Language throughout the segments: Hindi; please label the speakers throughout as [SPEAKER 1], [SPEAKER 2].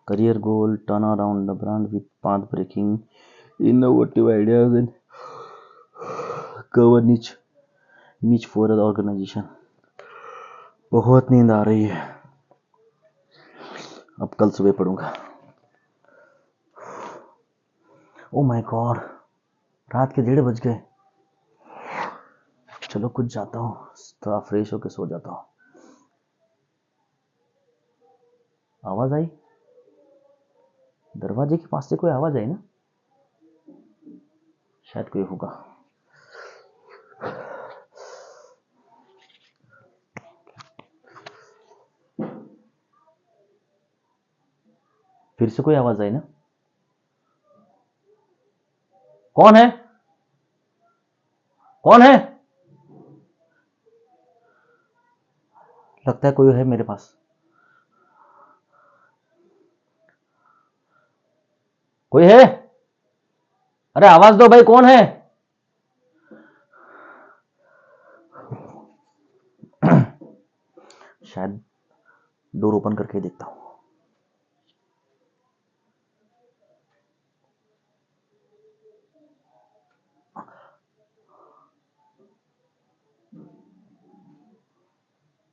[SPEAKER 1] Career goal: turn around the brand with path-breaking, innovative ideas and cover niche for the organization. बहुत नींद आ रही है, अब कल सुबह पढ़ूंगा। ओ माय गॉड, रात के 1:30 बज गए। चलो कुछ जाता हूँ, थोड़ा फ्रेश होके सो जाता हूँ। आवाज आई? दरवाजे के पास से कोई आवाज आई ना? शायद कोई होगा। फिर से कोई आवाज आई ना? कौन है? कौन है? लगता है कोई है मेरे पास। कोई है? अरे आवाज दो भाई, कौन है? शायद डोर ओपन करके देखता हूं।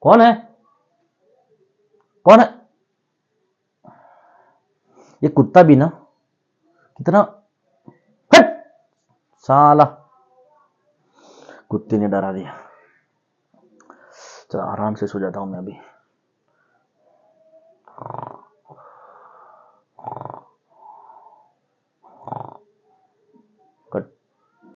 [SPEAKER 1] कौन है? कौन है? ये कुत्ता भी ना कितना, हट! साला कुत्ते ने डरा दिया। चलो आराम से सो जाता हूं मैं अभी।